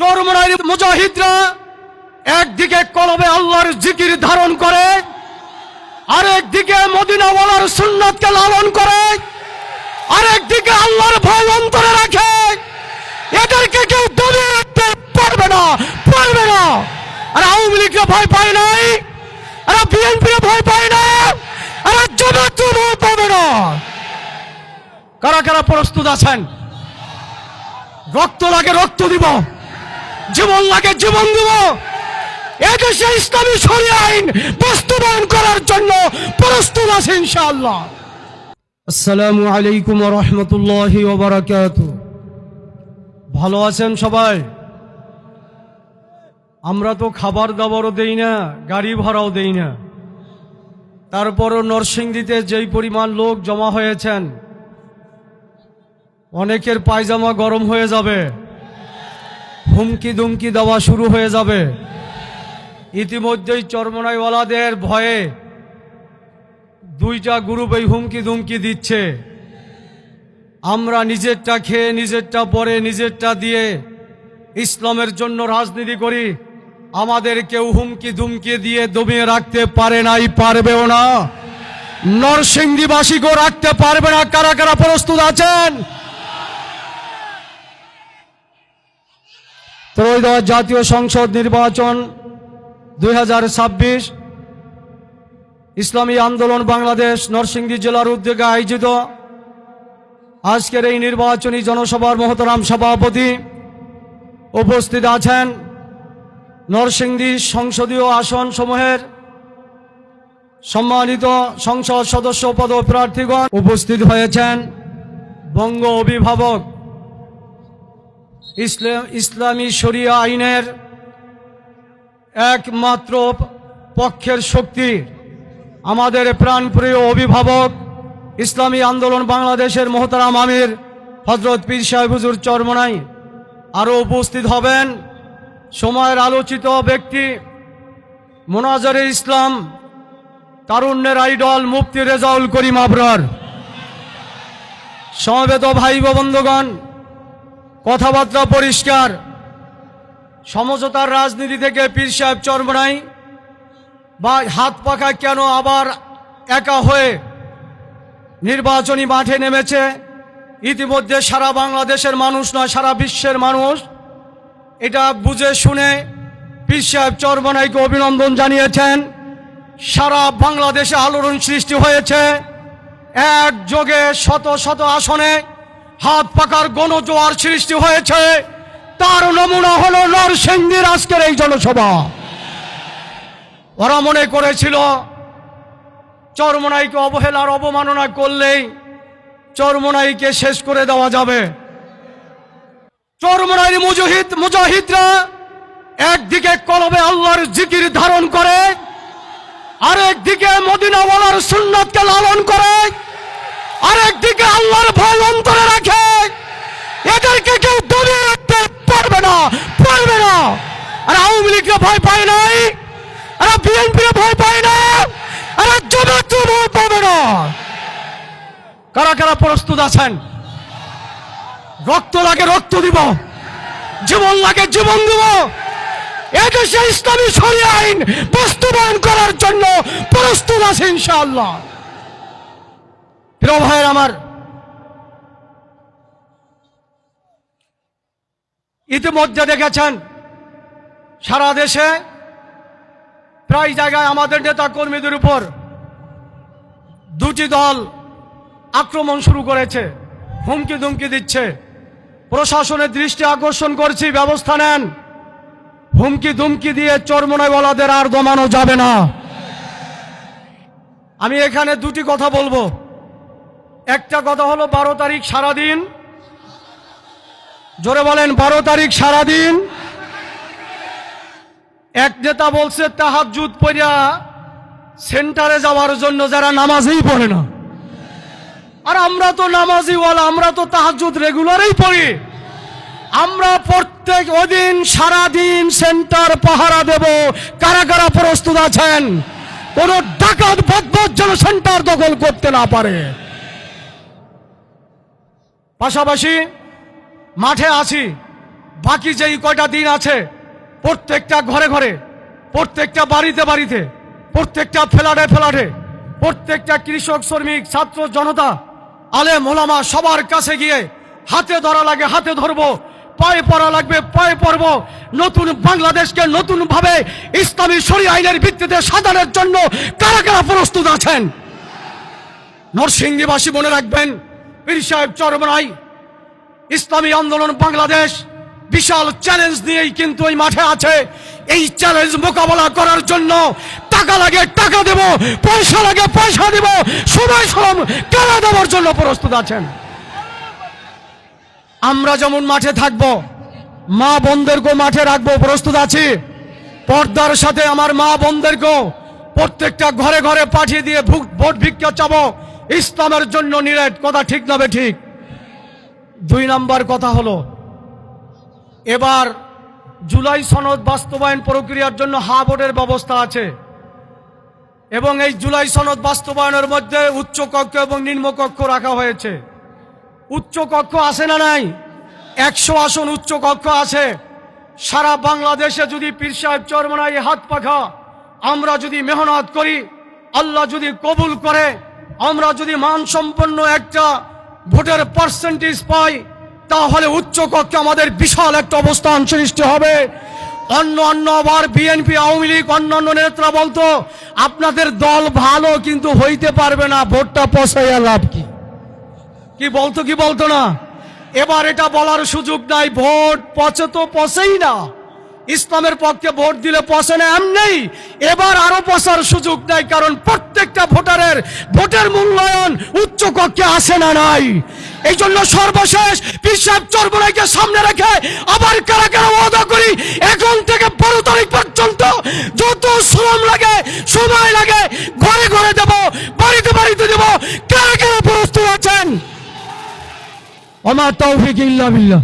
চরমনাইর মুজাহিদরা একদিকে কলবে আল্লাহর জিকির ধারণ করে, আরেকদিকে মদিনাওয়ালার সুন্নাতকে লালন করে, আরেকদিকে আল্লাহর ভয় অন্তরে রাখে। এদেরকে কেউ দমিয়ে রাখতে পারবে না। আর আওয়ামী লীগকে ভয় পায় নাই, আর বিএনপি ভয় পায় না, আর জামাত ভয় পাবে না। কারা কারা প্রস্তুত আছেন? রক্ত লাগে রক্ত দিব, জীবন লাগে জীবন দিব। এদেশে ইসলামী শরিয়া আইন বাস্তবায়ন করার জন্য প্রস্তুত আছে ইনশাআল্লাহ। আসসালামু আলাইকুম ওয়া রাহমাতুল্লাহি ওয়া বারাকাতুহু। ভালো আছেন সবাই? আমরা তো খাবার দাবারও দেই না, গাড়ি ভাড়াও দেই না, তারপরও নরসিংদীতে যেই পরিমাণ লোক জমা হয়েছেন, অনেকের পায়জামা গরম হয়ে যাবে, হুমকি দুমকি দেওয়া শুরু হয়ে যাবে। ইতিমধ্যেই চরমনাইওয়ালাদের ভয়ে দুইটা গ্রুপ এই হুমকি দুমকি দিচ্ছে। আমরা নিজেরটা খেয়ে, নিজেরটা পরে, নিজেরটা দিয়ে ইসলামের জন্য রাজনীতি করি। আমাদের কেউ হুমকি দুমকি দিয়ে দমিয়ে রাখতে পারে নাই, পারবেও না। নরসিংদীবাসীকেও রাখতে পারবে না। কারা কারা প্রস্তুত আছেন? ত্রয়োদশ জাতীয় সংসদ নির্বাচন 2026 ইসলামী আন্দোলন বাংলাদেশ নরসিংদী জেলার উদ্যোগে আয়োজিত আজকের এই নির্বাচনী জনসভার মহতরাম সভাপতি উপস্থিত আছেন। নরসিংদী সংসদীয় আসন সমূহের সম্মানিত সংসদ সদস্য পদপ্রার্থীগণ উপস্থিত হয়েছেন। বঙ্গ অভিভাবক ইসলামী শরিয়া আইনের একমাত্র পক্ষের শক্তি আমাদের প্রাণপ্রিয় অভিভাবক ইসলামী আন্দোলন বাংলাদেশের মোহতারাম আমির হযরত পীর সাহেব হুজুর চরমনাই। আরও উপস্থিত হবেন সময়ের আলোচিত ব্যক্তি মোনাজারে ইসলাম, তারুণ্যের আইডল মুফতি রেজাউল করিম আবরার। সমবেত ভাই বন্ধুগণ, কথাবার্তা পরিষ্কার। সমঝোতার রাজনীতি থেকে পীর সাহেব চরমনাই বা হাত পাখা কেন আবার একা হয়ে নির্বাচনী মাঠে নেমেছে? ইতিমধ্যে সারা বাংলাদেশের মানুষ নয়, সারা বিশ্বের মানুষ এটা বুঝে শুনে পীর সাহেব চরমনাইকে অভিনন্দন জানিয়েছেন। সারা বাংলাদেশে আলোড়ন সৃষ্টি হয়েছে। একযোগে শত শত আসনে হাত পাকার গণজোয়ার সৃষ্টি হয়েছে। তার নমুনা হলো নরসিংদীর আজকের এই জনসভা। ওরা মনে করেছিল চরমনাইকে অবহেলার অবমাননা করলেই চরমনাইকে শেষ করে দেওয়া যাবে। চরমনাইর মুজাহিদরা একদিকে কলবে আল্লাহর জিকির ধারণ করে, আরেকদিকে মদিনাওয়ালার সুন্নাতকে লালন করে, আরেকদিকে আল্লাহর ভয় অন্তরে রাখে। এদেরকে কেউ দমিয়ে রাখতে পারবে না। আর আওয়ামী লীগকে ভয় পায় নাই, আর বিএনপি ভয় পায় না, আর জামাত ভয় পাবে না। কারা কারা প্রস্তুত আছেন? রক্ত লাগে রক্ত দিব, জীবন লাগে জীবন দিব। এদেশে ইসলামী শরিয়া আইন বাস্তবায়ন করার জন্য প্রস্তুত আছে ইনশাআল্লাহ। প্রিয় ভাইয়ের আমার, ইতিমধ্যে দেখেছেন সারা দেশে প্রায় জায়গায় আমাদের নেতা কর্মীদের উপর দুটি দল আক্রমণ শুরু করেছে, হুমকি ধুমকি দিচ্ছে। প্রশাসনের দৃষ্টি আকর্ষণ করছি, ব্যবস্থা নেন। হুমকি ধুমকি দিয়ে চরমনাইওয়ালাদের আর দমানো যাবে না। আমি এখানে দুটি কথা বলবো। একটা কথা হলো 12 তারিখ সারাদিন, জোরে বলেন 12 তারিখ সারাদিন। এক নেতা বলছে তাহাজ্জুদ পড়া সেন্টারে যাওয়ার জন্য যারা নামাজই পড়ে না। আর আমরা তো নামাজিওয়ালা, আমরা তো তাহাজ্জুদ রেগুলারই পড়ি। আমরা প্রত্যেক ওদিন সারাদিন সেন্টার পাহারা দেব। কারা কারা প্রস্তুত আছেন? কোন ডাকাত বদমাশ যেন সেন্টার দখল করতে না পারে। পাশাপাশি মাঠে আছি, বাকি যেই কয়টা দিন আছে প্রত্যেকটা ঘরে ঘরে, প্রত্যেকটা বাড়িতে বাড়িতে, প্রত্যেকটা ফ্ল্যাটে ফ্ল্যাটে, প্রত্যেকটা কৃষক, শ্রমিক, ছাত্র জনতা, আলেম ওলামা সবার কাছে গিয়ে হাতে ধরা লাগে হাতে ধরবো, পায়ে পড়া লাগবে পায়ে পড়ব। নতুন বাংলাদেশকে নতুন ভাবে ইসলামী শরীয়ত আইনের ভিত্তিতে সাজানোর জন্য কারা কারা প্রস্তুত আছেন? নরসিংদীবাসী মনে রাখবেন, পীর সাহেব চরমনাই ইসলামী আন্দোলন বাংলাদেশ বিশাল চ্যালেঞ্জ নিয়েই কিন্তু এই মাঠে আছে। এই চ্যালেঞ্জ মোকাবেলা করার জন্য টাকা লাগে টাকা দেব, পয়সা লাগে পয়সা দেব, সময় শ্রম কারা দেওয়ার জন্য প্রস্তুত আছেন? আমরা যেমন মাঠে থাকব, মা বোনদেরকেও মাঠে রাখবো, প্রস্তুত আছি। পর্দার সাথে আমার মা বোনদেরকেও প্রত্যেকটা ঘরে ঘরে পাঠিয়ে দিয়ে ভোট ভিক্ষা চাবো ইসলামের জন্য নিরেট। কথা ঠিক না ঠিক? 2 নম্বর কথা হলো, এবার জুলাই সনদ বাস্তবায়ন প্রক্রিয়ার জন্য ভোটের ব্যবস্থা আছে এবং এই জুলাই সনদ বাস্তবায়নের মধ্যে উচ্চ কক্ষ এবং নিম্ন কক্ষ রাখা হয়েছে। উচ্চ কক্ষ আছে না নাই? 100 আসন উচ্চ কক্ষ আছে। সারা বাংলাদেশে যদি পীর সাহেব চরমনাই হাত পাখা আমরা যদি মেহনত করি, আল্লাহ যদি কবুল করে, আমরা যদি মানসম্পন্ন একটা ভোটের পার্সেন্টেজ পাই, তাহলে উচ্চ কক্ষে আমাদের বিশাল একটা অবস্থান সৃষ্টি হবে। অন্য আবার বিএনপি, আওয়ামী লীগ, অন্যান্য নেতারা বলতো আপনাদের দল ভালো কিন্তু হইতে পারবে না, ভোটটা পচাইয়া লাভ কি? কি বলতো না? এবার এটা বলার সুযোগ নাই, ভোট পচে তো পচেই না। ইসলামের পক্ষে ভোট দিলে পচে না এমনি, এবার আরো পচার সুযোগ নাই, কারণ প্রত্যেকটা ভোটারের ভোটের মূল্যায়ন উচ্চ কক্ষে আসে না নাই। এই জন্য সর্বশেষ পীর সাহেব চরমনাইকে সামনে রেখে আবার কারা কারা ওয়াদা করি, এখন থেকে 12 তারিখ পর্যন্ত যত শ্রম লাগে সময় লাগে ঘরে ঘরে দেব, বাড়িতে বাড়িতে দেব। কারা কারা প্রস্তুত আছেন? ওমা তৌফিক ইল্লা বিল্লাহ।